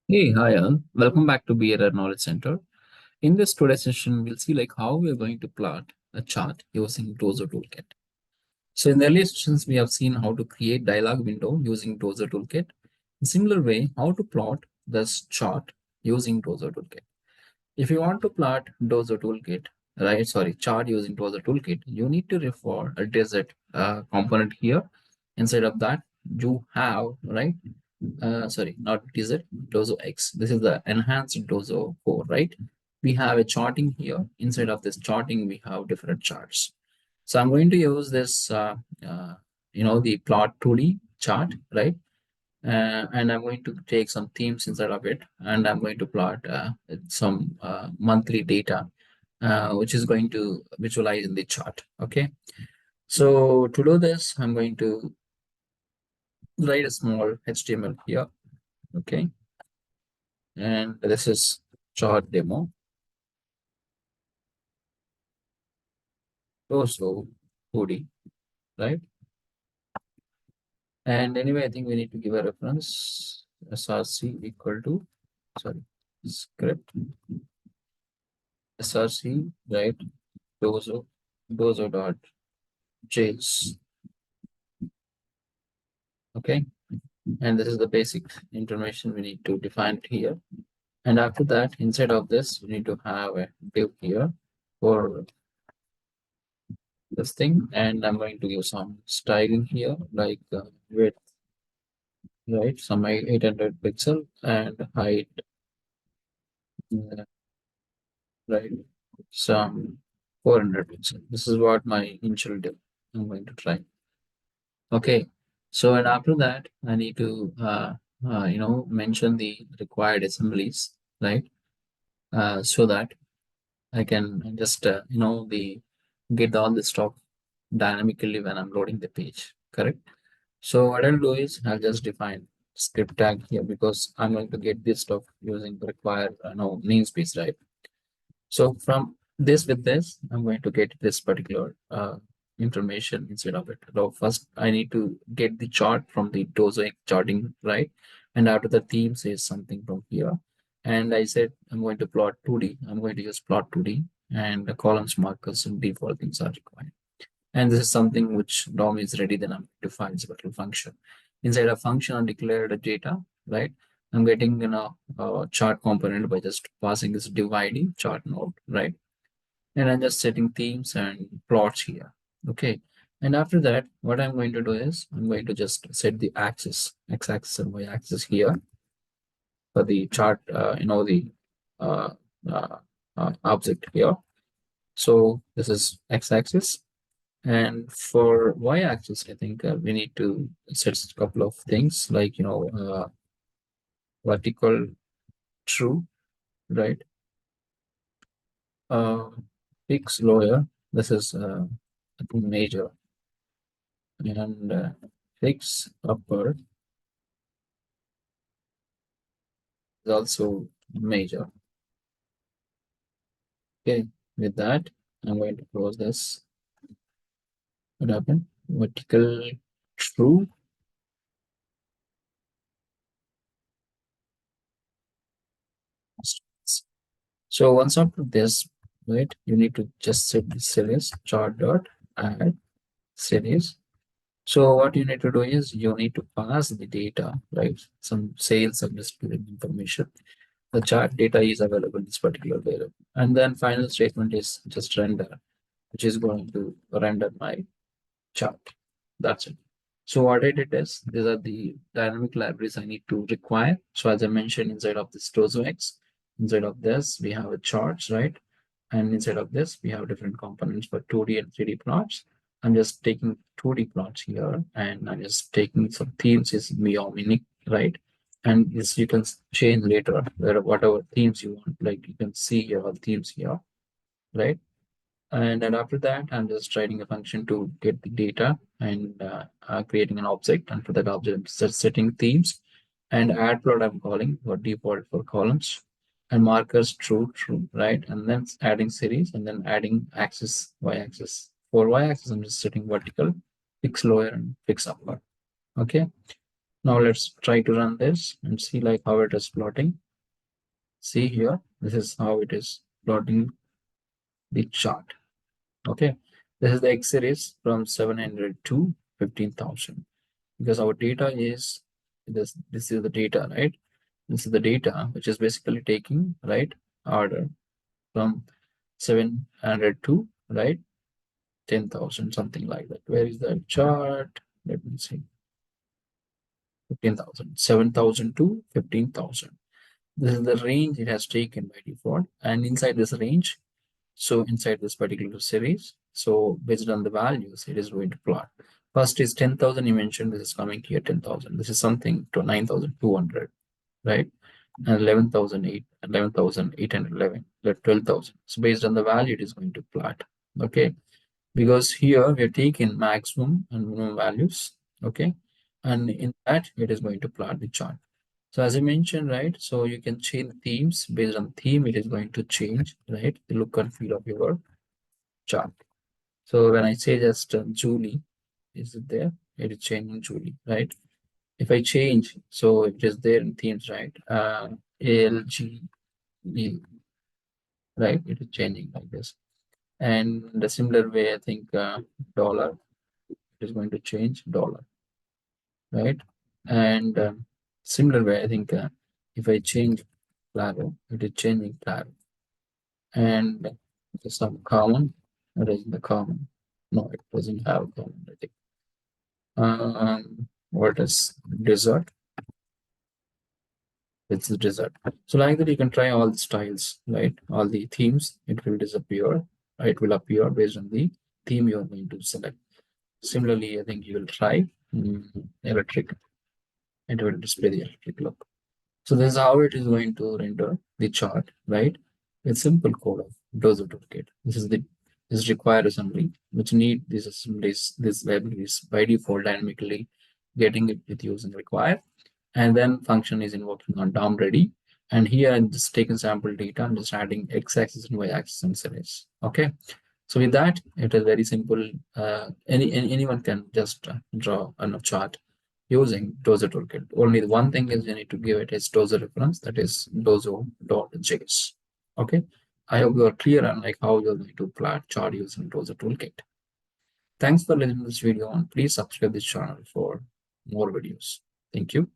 Hey, hi all. Welcome back to BRR Knowledge Center. In this today's session, we'll see how we are going to plot a chart using Dojo Toolkit. So in the earlier sessions, we have seen how to create dialog window using Dojo Toolkit. In similar way, how to plot this chart using Dojo Toolkit. If you want to plot Dojo Toolkit, right, sorry, chart using Dojo Toolkit, you need to refer a digit component here. Inside of that, you have, right, sorry, not digit, Dojo X. This is the enhanced Dojo core, right? We have a charting here. Inside of this charting, we have different charts. So I'm going to use this, the plot 2D chart, right? And I'm going to take some themes inside of it, and I'm going to plot some monthly data, which is going to visualize in the chart. Okay. So to do this, I'm going to write a small HTML here. Okay. And this is chart demo. Also 2D, right? And anyway, I think we need to give a reference src equal to, sorry, script src, right? Dozo, dozo dot js. Okay. And this is the basic information we need to define it here. And after that, inside of this, we need to have a div here for this thing. And I'm going to give some styling here, like width, right? Some 800 pixel and height, right? Some 400 pixel. This is what my initial div I'm going to try. Okay. So, and after that, I need to, mention the required assemblies, right? So that I can just the get all the stuff dynamically when I'm loading the page. Correct. So what I'll do is I'll just define script tag here because I'm going to get this stuff using the required namespace, right? So from this with this, I'm going to get this particular information instead of it. So first, I need to get the chart from the Dozo charting, right? And after the theme says something from here. And I said I'm going to plot 2D. I'm going to use plot 2D, and the columns, markers, and default things are required. And this is something which DOM is ready, then I'm define this particular function. Inside a function, I declared a data, right? I'm getting a chart component by just passing this div ID chart node, right? And I'm just setting themes and plots here. Okay. And after that, what I'm going to do is I'm going to just set the axis, x-axis and y-axis here for the chart, the uh, uh, object here. So this is x-axis. And for y-axis, I think we need to set a couple of things like, vertical true, right? Uh, fix lower. This is I think major, and fix upper is also major. Okay, with that, I'm going to close this. What happened? Vertical true. So once after this, right, you need to just set the series chart dot add series. So what you need to do is you need to pass the data, right? Some sales and distribution information. The chart data is available in this particular variable. And then final statement is just render, which is going to render my chart. That's it. So what I did is these are the dynamic libraries I need to require. So as I mentioned, inside of this DozoX, inside of this, we have a charts, right? And inside of this, we have different components for 2D and 3D plots. I'm just taking 2D plots here, and I'm just taking some themes is unique, right? And this you can change later, where whatever themes you want, like you can see your themes here, right? And then after that, I'm just writing a function to get the data and creating an object. And for that object, setting themes and add plot I'm calling for default for columns and markers true, true, right? And then adding series and then adding axis, y-axis. For y-axis, I'm just setting vertical, fix lower and fix upper. Okay. Now let's try to run this and see like how it is plotting. See here, this is how it is plotting the chart. Okay, this is the X series from 700 to 15,000, because our data is this is the data, right? This is the data which is basically taking right order from 700 to right 10,000, something like that. Where is the chart? Let me see. 15,000, 7,000 to 15,000. This is the range it has taken by default, and inside this range, so inside this particular series, so based on the values it is going to plot. First is 10,000, you mentioned this is coming here 10,000, this is something to 9,200, right? And 11,811, 12,000. So based on the value it is going to plot. Okay, because here we are taking maximum and minimum values. Okay, and in that it is going to plot the chart. So as I mentioned, right, so you can change themes. Based on theme it is going to change, right, the look and feel of your chart. So when I say just Julie, is it there? It is changing Julie, right? If I change, so it is there in themes, right? LGE, right? It is changing like this. And the similar way, I think dollar, it is going to change dollar, right? And similar way, I think if I change Claro, it is changing Claro. And some common, it is the common. No, it doesn't have common, I think. What is desert? It's the desert. So like that, you can try all the styles, right? All the themes, it will disappear. It will appear based on the theme you are going to select. Similarly, I think you will try electric. It will display the electric look. So this is how it is going to render the chart, right? With simple code of Dojo Toolkit. This require assembly, which need these assemblies, these libraries by default dynamically getting it with using require. And then function is invoking on DOM ready. And here I'm just taking sample data and just adding x-axis and y-axis and series. Okay. So with that, it is very simple. Anyone can just draw a chart using Dojo Toolkit. Only the one thing is you need to give it its Dojo reference, that is dojo.js. Okay. I hope you are clear on like how you're going to plot chart using Dojo Toolkit. Thanks for listening to this video, and please subscribe this channel for more videos. Thank you.